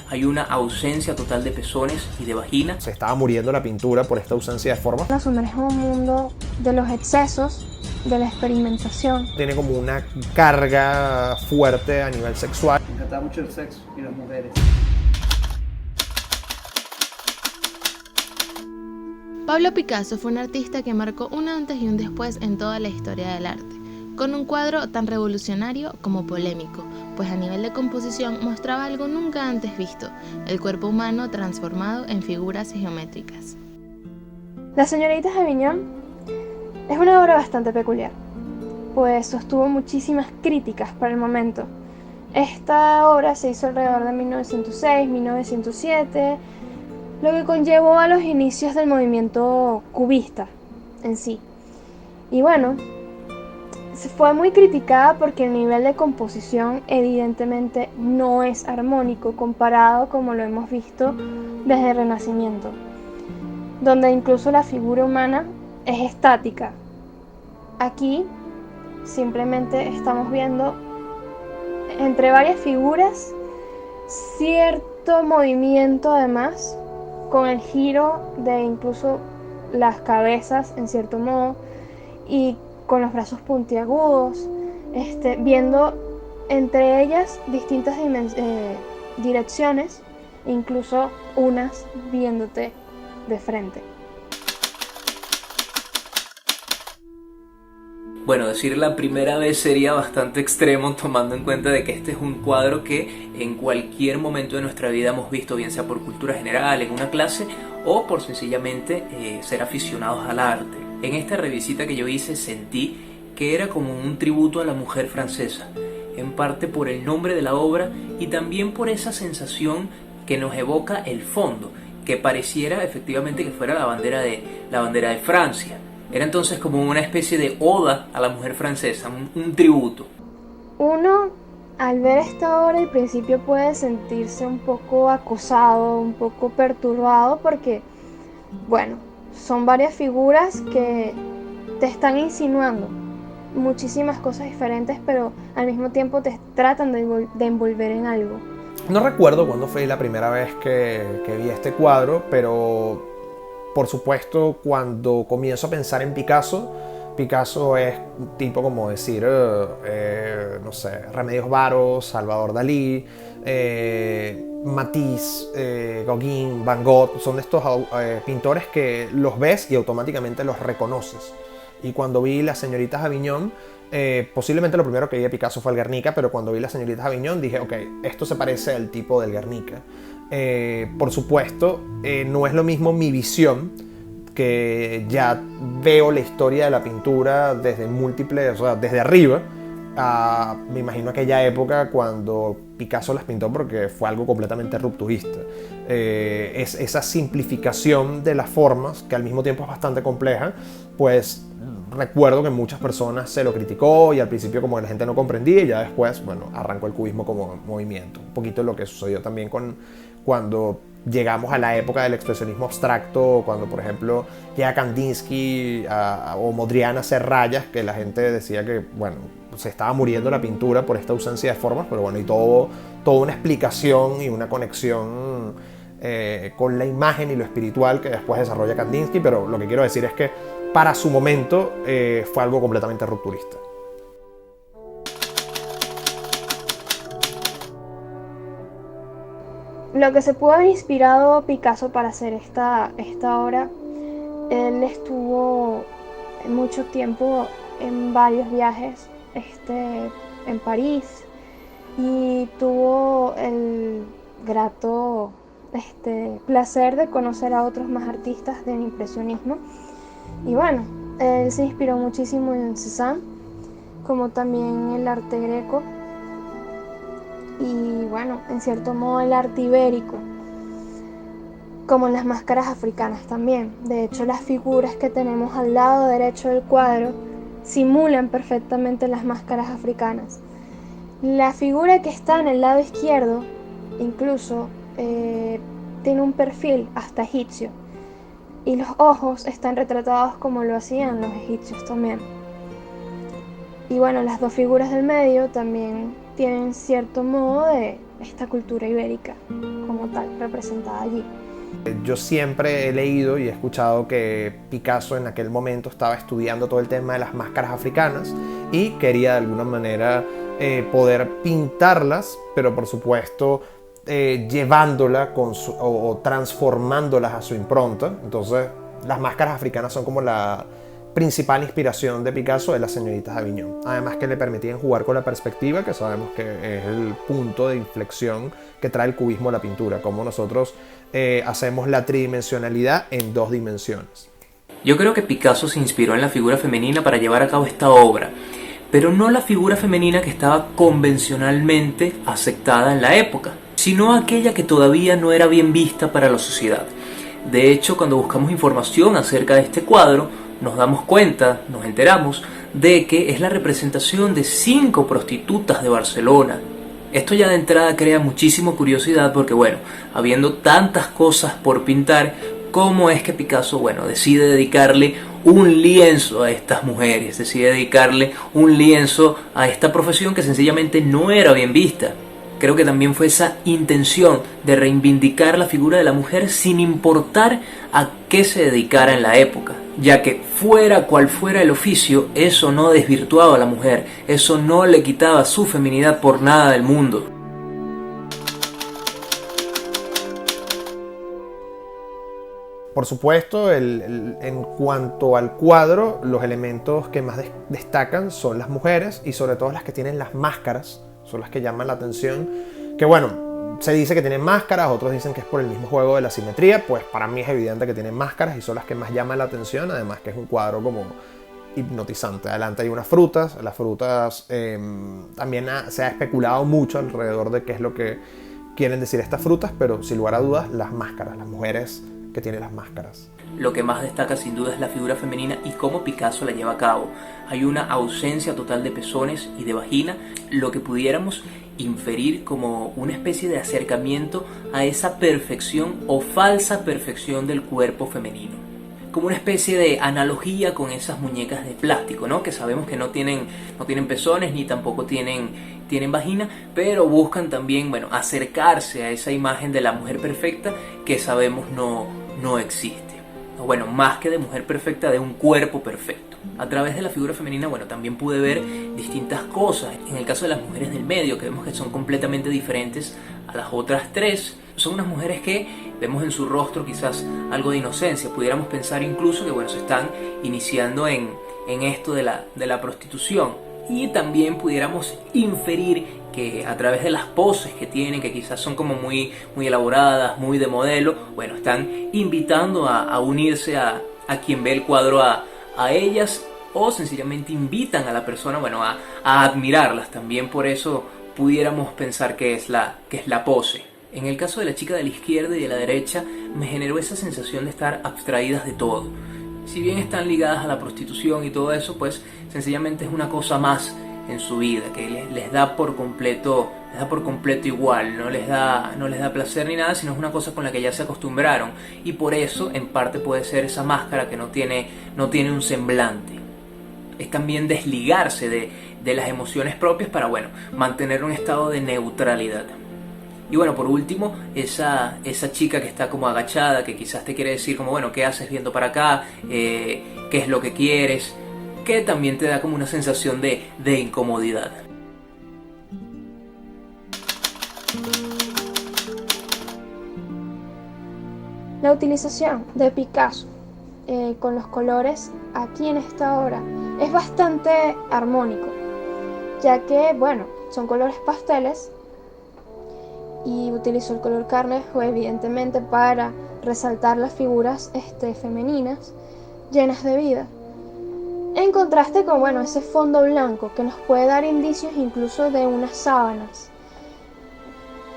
hay una ausencia total de pezones y de vagina. Se estaba muriendo la pintura por esta ausencia de forma. Nos sumerge en un mundo de los excesos, de la experimentación. Tiene como una carga fuerte a nivel sexual. Me encantaba mucho el sexo y las mujeres. Pablo Picasso fue un artista que marcó un antes y un después en toda la historia del arte, con un cuadro tan revolucionario como polémico, pues a nivel de composición mostraba algo nunca antes visto, el cuerpo humano transformado en figuras geométricas. Las señoritas de Aviñón es una obra bastante peculiar, pues sostuvo muchísimas críticas para el momento. Esta obra se hizo alrededor de 1906-1907, lo que conllevó a los inicios del movimiento cubista en sí. Y bueno, fue muy criticada porque el nivel de composición evidentemente no es armónico comparado como lo hemos visto desde el Renacimiento, donde incluso la figura humana es estática. Aquí simplemente estamos viendo entre varias figuras cierto movimiento, además con el giro de incluso las cabezas en cierto modo y con los brazos puntiagudos, viendo entre ellas distintas direcciones, incluso unas viéndote de frente. Bueno, decir la primera vez sería bastante extremo, tomando en cuenta de que este es un cuadro que en cualquier momento de nuestra vida hemos visto, bien sea por cultura general, en una clase, o por sencillamente ser aficionados al arte. En esta revisita que yo hice sentí que era como un tributo a la mujer francesa, en parte por el nombre de la obra y también por esa sensación que nos evoca el fondo, que pareciera efectivamente que fuera la bandera de Francia. Era entonces como una especie de oda a la mujer francesa, un tributo. Uno, al ver esta obra, al principio puede sentirse un poco acosado, un poco perturbado, porque, bueno, son varias figuras que te están insinuando muchísimas cosas diferentes, pero al mismo tiempo te tratan de envolver en algo. No recuerdo cuándo fue la primera vez que vi este cuadro, pero por supuesto, cuando comienzo a pensar en Picasso, Picasso es un tipo como decir, no sé, Remedios Varo, Salvador Dalí, Matisse, Gauguin, Van Gogh. Son de estos pintores que los ves y automáticamente los reconoces. Y cuando vi Las señoritas Aviñón, posiblemente lo primero que vi de Picasso fue el Guernica, pero cuando vi Las señoritas Aviñón dije, ok, esto se parece al tipo del Guernica. Por supuesto, no es lo mismo mi visión, que ya veo la historia de la pintura desde múltiples, o sea, desde arriba, me imagino aquella época cuando Picasso las pintó, porque fue algo completamente rupturista. Es esa simplificación de las formas, que al mismo tiempo es bastante compleja, pues recuerdo que muchas personas se lo criticó y al principio como que la gente no comprendía y ya después, bueno, arrancó el cubismo como movimiento. Un poquito lo que sucedió también cuando llegamos a la época del expresionismo abstracto, cuando por ejemplo llega Kandinsky o Mondrian a hacer rayas, que la gente decía que, bueno, se estaba muriendo la pintura por esta ausencia de formas, pero bueno, y toda una explicación y una conexión con la imagen y lo espiritual que después desarrolla Kandinsky, pero lo que quiero decir es que para su momento fue algo completamente rupturista. Lo que se pudo haber inspirado Picasso para hacer esta obra, él estuvo mucho tiempo en varios viajes en París y tuvo el grato placer de conocer a otros más artistas del impresionismo. Y bueno, él se inspiró muchísimo en Cézanne, como también el arte greco y bueno, en cierto modo el arte ibérico, como en las máscaras africanas también. De hecho, las figuras que tenemos al lado derecho del cuadro simulan perfectamente las máscaras africanas. La figura que está en el lado izquierdo incluso tiene un perfil hasta egipcio y los ojos están retratados como lo hacían los egipcios también. Y bueno, las dos figuras del medio también tienen cierto modo de esta cultura ibérica, como tal, representada allí. Yo siempre he leído y he escuchado que Picasso en aquel momento estaba estudiando todo el tema de las máscaras africanas y quería de alguna manera poder pintarlas, pero por supuesto llevándola o transformándolas a su impronta. Entonces las máscaras africanas son como la principal inspiración de Picasso de las señoritas de Aviñón. Además que le permitían jugar con la perspectiva, que sabemos que es el punto de inflexión que trae el cubismo a la pintura, como nosotros hacemos la tridimensionalidad en 2 dimensiones. Yo creo que Picasso se inspiró en la figura femenina para llevar a cabo esta obra, pero no la figura femenina que estaba convencionalmente aceptada en la época, sino aquella que todavía no era bien vista para la sociedad. De hecho, cuando buscamos información acerca de este cuadro, nos damos cuenta, nos enteramos de que es la representación de 5 prostitutas de Barcelona. Esto ya de entrada crea muchísima curiosidad porque, bueno, habiendo tantas cosas por pintar, ¿cómo es que Picasso, decide dedicarle un lienzo a estas mujeres? Decide dedicarle un lienzo a esta profesión que sencillamente no era bien vista. Creo que también fue esa intención de reivindicar la figura de la mujer sin importar a qué se dedicara en la época, ya que fuera cual fuera el oficio, eso no desvirtuaba a la mujer, eso no le quitaba su feminidad por nada del mundo. Por supuesto, en cuanto al cuadro, los elementos que más destacan son las mujeres y sobre todo las que tienen las máscaras, son las que llaman la atención, que se dice que tienen máscaras, otros dicen que es por el mismo juego de la simetría, pues para mí es evidente que tienen máscaras y son las que más llaman la atención, además que es un cuadro como hipnotizante. Adelante hay unas frutas, las frutas también se ha especulado mucho alrededor de qué es lo que quieren decir estas frutas, pero sin lugar a dudas las máscaras, las mujeres que tienen las máscaras. Lo que más destaca sin duda es la figura femenina y cómo Picasso la lleva a cabo. Hay una ausencia total de pezones y de vagina, lo que pudiéramos inferir como una especie de acercamiento a esa perfección o falsa perfección del cuerpo femenino. Como una especie de analogía con esas muñecas de plástico, ¿no? Que sabemos que no tienen pezones ni tampoco tienen vagina, pero buscan también, acercarse a esa imagen de la mujer perfecta que sabemos no existe. Más que de mujer perfecta, de un cuerpo perfecto. A través de la figura femenina, también pude ver distintas cosas. En el caso de las mujeres del medio, que vemos que son completamente diferentes a las otras 3, son unas mujeres que vemos en su rostro quizás algo de inocencia. Pudiéramos pensar incluso que, se están iniciando en esto de la prostitución. Y también pudiéramos inferir que a través de las poses que tienen, que quizás son como muy elaboradas, muy de modelo, están invitando a unirse a quien ve el cuadro a ellas, o sencillamente invitan a la persona a admirarlas. También por eso pudiéramos pensar que es la pose. En el caso de la chica de la izquierda y de la derecha, me generó esa sensación de estar abstraídas de todo. Si bien están ligadas a la prostitución y todo eso, pues sencillamente es una cosa más en su vida, que les da por completo igual, no les da placer ni nada, sino es una cosa con la que ya se acostumbraron, y por eso en parte puede ser esa máscara que no tiene un semblante. Es también desligarse de las emociones propias para mantener un estado de neutralidad. Y por último, esa chica que está como agachada, que quizás te quiere decir como, ¿qué haces viendo para acá? ¿Qué es lo que quieres? Que también te da como una sensación de incomodidad. La utilización de Picasso con los colores aquí en esta obra es bastante armónico, ya que, son colores pasteles, y utilizó el color carne evidentemente para resaltar las figuras femeninas llenas de vida, en contraste con ese fondo blanco que nos puede dar indicios incluso de unas sábanas,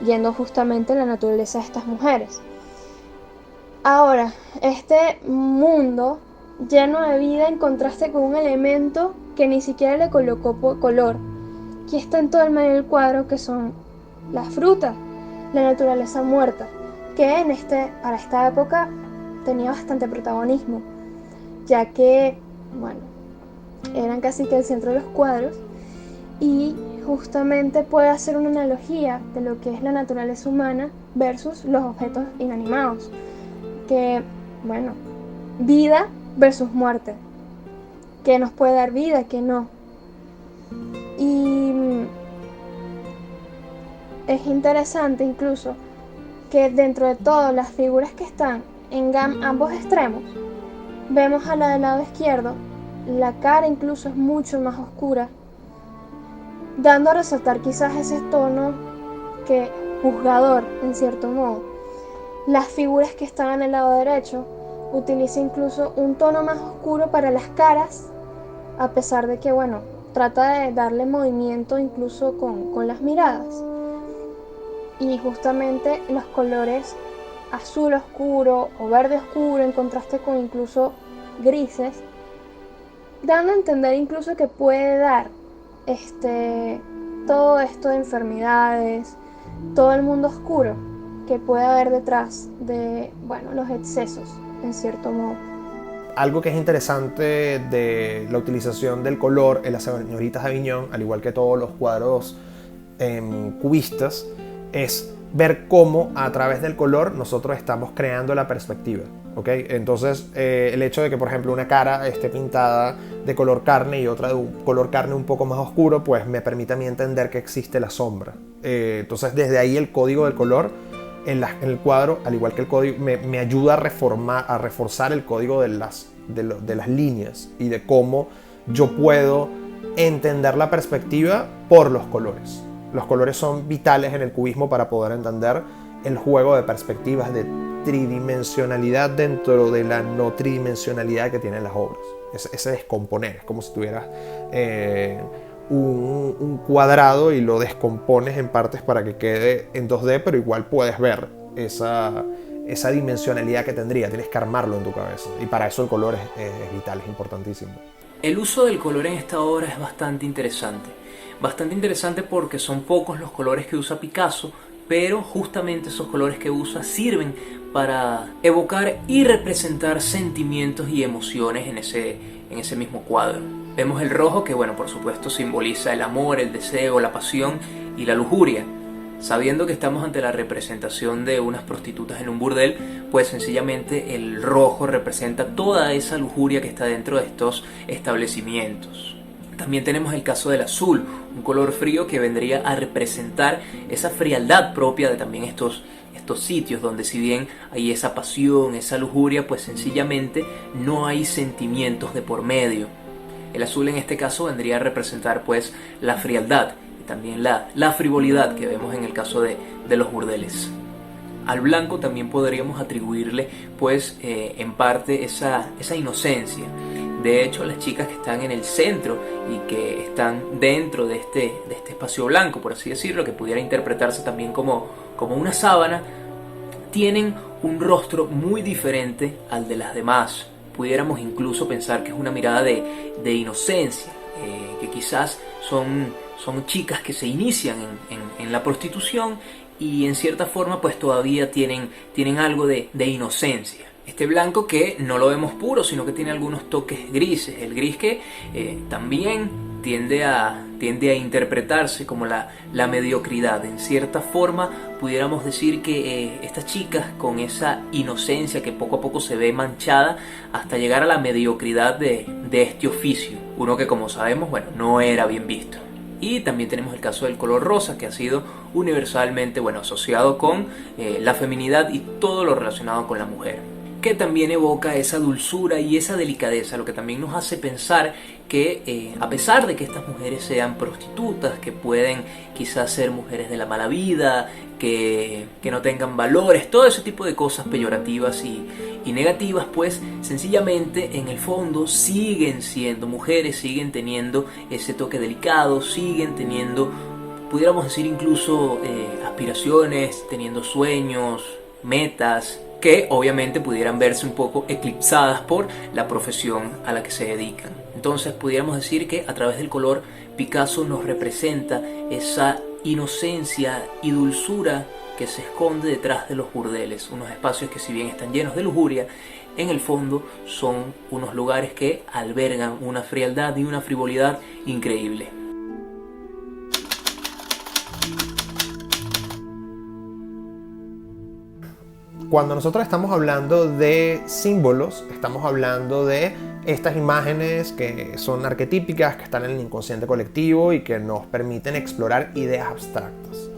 yendo justamente en la naturaleza de estas mujeres. Ahora, este mundo lleno de vida en contraste con un elemento que ni siquiera le colocó color, que está en todo el medio del cuadro, que son las frutas, la naturaleza muerta, que para esta época tenía bastante protagonismo, ya que, eran casi que el centro de los cuadros, y justamente puede hacer una analogía de lo que es la naturaleza humana versus los objetos inanimados, que, bueno, vida versus muerte, que nos puede dar vida, que no. Y es interesante incluso que dentro de todas las figuras que están en ambos extremos, vemos a la del lado izquierdo, la cara incluso es mucho más oscura, dando a resaltar quizás ese tono que juzgador en cierto modo. Las figuras que están en el lado derecho utilizan incluso un tono más oscuro para las caras, a pesar de que, bueno, trata de darle movimiento incluso con las miradas. Y justamente los colores azul oscuro o verde oscuro en contraste con incluso grises, dando a entender incluso que puede dar todo esto de enfermedades, todo el mundo oscuro que puede haber detrás de, bueno, los excesos, en cierto modo. Algo que es interesante de la utilización del color en las señoritas de Aviñón, al igual que todos los cuadros cubistas, es ver cómo a través del color nosotros estamos creando la perspectiva, ¿ok? Entonces el hecho de que, por ejemplo, una cara esté pintada de color carne y otra de un color carne un poco más oscuro, pues me permite a mí entender que existe la sombra. Entonces desde ahí el código del color en el cuadro, al igual que el código, me ayuda a reforzar el código de las líneas y de cómo yo puedo entender la perspectiva por los colores. Los colores son vitales en el cubismo para poder entender el juego de perspectivas, de tridimensionalidad dentro de la no tridimensionalidad que tienen las obras. Ese descomponer, es como si tuvieras un cuadrado y lo descompones en partes para que quede en 2D, pero igual puedes ver esa dimensionalidad que tendría. Tienes que armarlo en tu cabeza y para eso el color es vital, es importantísimo. El uso del color en esta obra es bastante interesante porque son pocos los colores que usa Picasso, pero justamente esos colores que usa sirven para evocar y representar sentimientos y emociones en ese mismo cuadro. Vemos el rojo que, bueno, por supuesto simboliza el amor, el deseo, la pasión y la lujuria. Sabiendo que estamos ante la representación de unas prostitutas en un burdel, pues sencillamente el rojo representa toda esa lujuria que está dentro de estos establecimientos. También tenemos el caso del azul, un color frío que vendría a representar esa frialdad propia de también estos sitios donde, si bien hay esa pasión, esa lujuria, pues sencillamente no hay sentimientos de por medio. El azul en este caso vendría a representar pues la frialdad y también la frivolidad que vemos en el caso de los burdeles. Al blanco también podríamos atribuirle pues en parte esa inocencia. De hecho, las chicas que están en el centro y que están dentro de este espacio blanco, por así decirlo, que pudiera interpretarse también como una sábana, tienen un rostro muy diferente al de las demás. Pudiéramos incluso pensar que es una mirada de inocencia, que quizás son chicas que se inician en la prostitución y en cierta forma pues todavía tienen algo de inocencia. Este blanco que no lo vemos puro, sino que tiene algunos toques grises. El gris que también tiende a interpretarse como la mediocridad. En cierta forma pudiéramos decir que estas chicas, con esa inocencia que poco a poco se ve manchada hasta llegar a la mediocridad de este oficio. Uno que, como sabemos, bueno, no era bien visto. Y también tenemos el caso del color rosa, que ha sido universalmente asociado con la feminidad y todo lo relacionado con la mujer, que también evoca esa dulzura y esa delicadeza, lo que también nos hace pensar que a pesar de que estas mujeres sean prostitutas, que pueden quizás ser mujeres de la mala vida, que no tengan valores, todo ese tipo de cosas peyorativas y negativas, pues sencillamente en el fondo siguen siendo mujeres, siguen teniendo ese toque delicado, siguen teniendo, pudiéramos decir incluso aspiraciones, teniendo sueños, metas, que obviamente pudieran verse un poco eclipsadas por la profesión a la que se dedican. Entonces pudiéramos decir que a través del color Picasso nos representa esa inocencia y dulzura que se esconde detrás de los burdeles, unos espacios que, si bien están llenos de lujuria, en el fondo son unos lugares que albergan una frialdad y una frivolidad increíble. Cuando nosotros estamos hablando de símbolos, estamos hablando de estas imágenes que son arquetípicas, que están en el inconsciente colectivo y que nos permiten explorar ideas abstractas.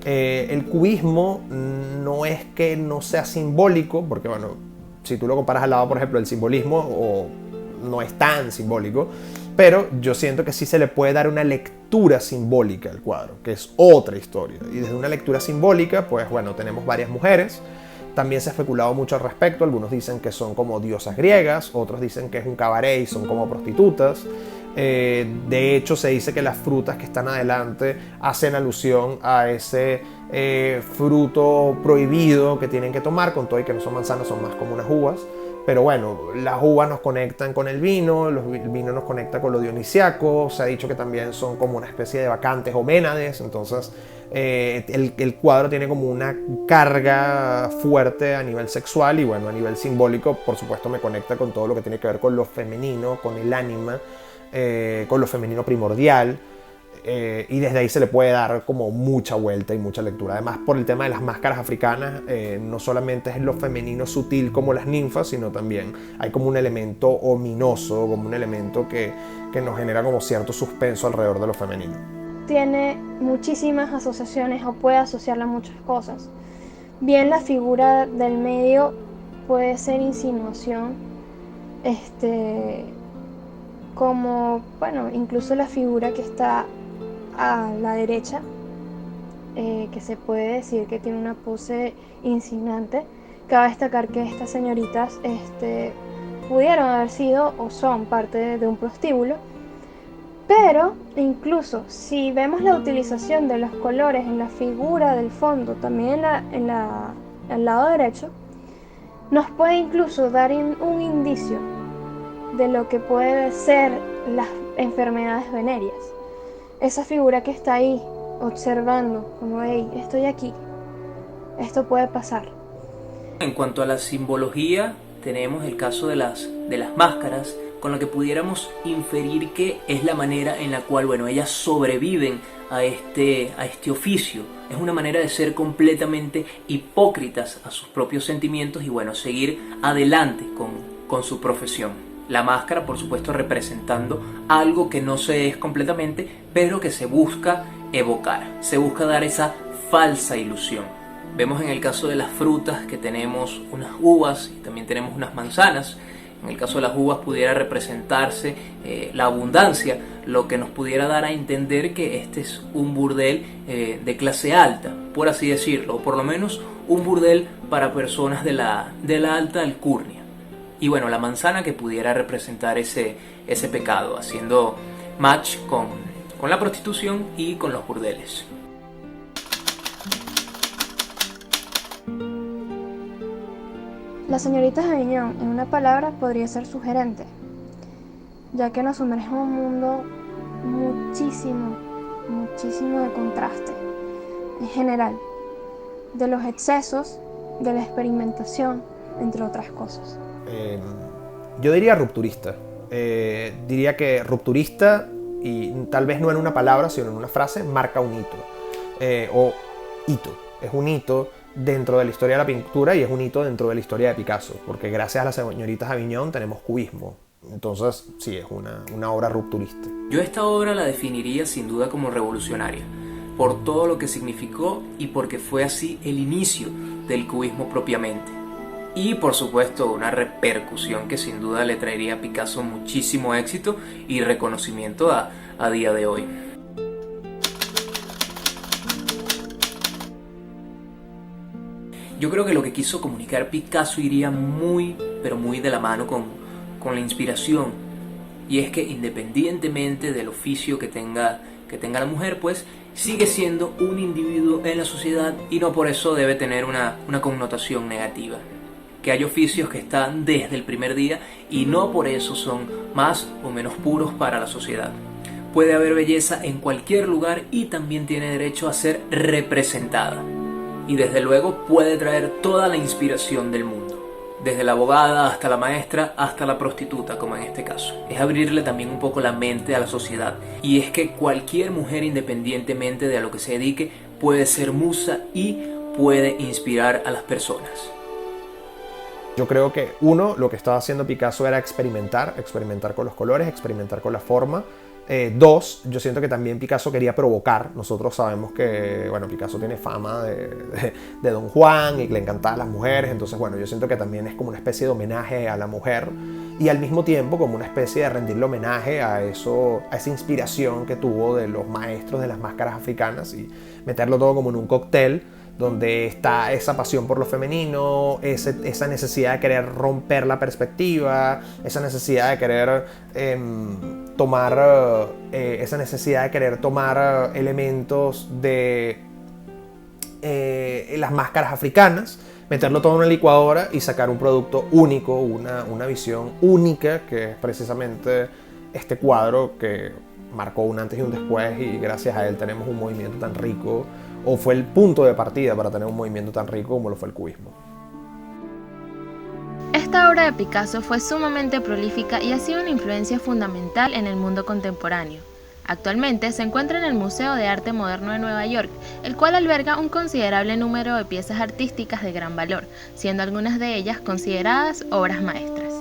El cubismo no es que no sea simbólico, porque bueno, si tú lo comparas al lado, por ejemplo, del simbolismo, no es tan simbólico, pero yo siento que sí se le puede dar una lectura simbólica al cuadro, que es otra historia. Y desde una lectura simbólica, pues bueno, tenemos varias mujeres. También se ha especulado mucho al respecto. Algunos dicen que son como diosas griegas, otros dicen que es un cabaret y son como prostitutas. De hecho, se dice que las frutas que están adelante hacen alusión a ese fruto prohibido que tienen que tomar, con todo y que no son manzanas, son más como unas uvas. Pero bueno, las uvas nos conectan con el vino nos conecta con lo dionisiaco. Se ha dicho que también son como una especie de bacantes o ménades. Entonces el cuadro tiene como una carga fuerte a nivel sexual, y bueno, a nivel simbólico, por supuesto, me conecta con todo lo que tiene que ver con lo femenino, con el ánima, con lo femenino primordial. Y desde ahí se le puede dar como mucha vuelta y mucha lectura. Además, por el tema de las máscaras africanas, no solamente es lo femenino sutil como las ninfas, sino también hay como un elemento ominoso, como un elemento que nos genera como cierto suspenso alrededor de lo femenino. Tiene muchísimas asociaciones o puede asociarla a muchas cosas. Bien, la figura del medio puede ser insinuación, como, bueno, incluso la figura que está a la derecha, que se puede decir que tiene una pose insinuante. Cabe destacar que estas señoritas pudieron haber sido o son parte de un prostíbulo, pero incluso si vemos la utilización de los colores en la figura del fondo, también al lado derecho, nos puede incluso dar un indicio de lo que puede ser las enfermedades venéreas. Esa figura que está ahí observando, como, hey, estoy aquí, esto puede pasar. En cuanto a la simbología, tenemos el caso de las máscaras, con lo que pudiéramos inferir que es la manera en la cual, bueno, ellas sobreviven a este oficio. Es una manera de ser completamente hipócritas a sus propios sentimientos y, bueno, seguir adelante con su profesión. La máscara, por supuesto, representando algo que no se es completamente, pero que se busca evocar, se busca dar esa falsa ilusión. Vemos en el caso de las frutas que tenemos unas uvas y también tenemos unas manzanas. En el caso de las uvas pudiera representarse la abundancia, lo que nos pudiera dar a entender que este es un burdel de clase alta, por así decirlo, o por lo menos un burdel para personas de la alta alcurnia. Y bueno, la manzana que pudiera representar ese pecado, haciendo match con la prostitución y con los burdeles. Las señoritas de Aviñón, en una palabra, podría ser sugerente, ya que nos sumerge en un mundo muchísimo de contraste, en general, de los excesos, de la experimentación, entre otras cosas. Yo diría rupturista. Diría que rupturista, y tal vez no en una palabra, sino en una frase, marca un hito. O hito. Es un hito dentro de la historia de la pintura y es un hito dentro de la historia de Picasso, porque gracias a las señoritas Aviñón tenemos cubismo. Entonces, sí, es una obra rupturista. Yo esta obra la definiría sin duda como revolucionaria, por todo lo que significó y porque fue así el inicio del cubismo propiamente. Y por supuesto una repercusión que sin duda le traería a Picasso muchísimo éxito y reconocimiento a día de hoy. Yo creo que lo que quiso comunicar Picasso iría muy, pero muy de la mano con la inspiración. Y es que independientemente del oficio que tenga la mujer, pues sigue siendo un individuo en la sociedad y no por eso debe tener una connotación negativa. Que hay oficios que están desde el primer día y no por eso son más o menos puros para la sociedad. Puede haber belleza en cualquier lugar y también tiene derecho a ser representada. Y desde luego puede traer toda la inspiración del mundo. Desde la abogada hasta la maestra hasta la prostituta, como en este caso. Es abrirle también un poco la mente a la sociedad. Y es que cualquier mujer, independientemente de a lo que se dedique, puede ser musa y puede inspirar a las personas. Yo creo que uno, lo que estaba haciendo Picasso era experimentar con los colores, experimentar con la forma. Dos, yo siento que también Picasso quería provocar. Nosotros sabemos que, bueno, Picasso tiene fama de Don Juan y que le encantaban las mujeres. Entonces, bueno, yo siento que también es como una especie de homenaje a la mujer y al mismo tiempo como una especie de rendirle homenaje a esa inspiración que tuvo de los maestros de las máscaras africanas y meterlo todo como en un cóctel donde está esa pasión por lo femenino, esa necesidad de querer romper la perspectiva, esa necesidad de querer tomar elementos de las máscaras africanas, meterlo todo en una licuadora y sacar un producto único, una visión única, que es precisamente este cuadro que marcó un antes y un después, y gracias a él tenemos un movimiento tan rico, o fue el punto de partida para tener un movimiento tan rico como lo fue el cubismo. Esta obra de Picasso fue sumamente prolífica y ha sido una influencia fundamental en el mundo contemporáneo. Actualmente se encuentra en el Museo de Arte Moderno de Nueva York, el cual alberga un considerable número de piezas artísticas de gran valor, siendo algunas de ellas consideradas obras maestras.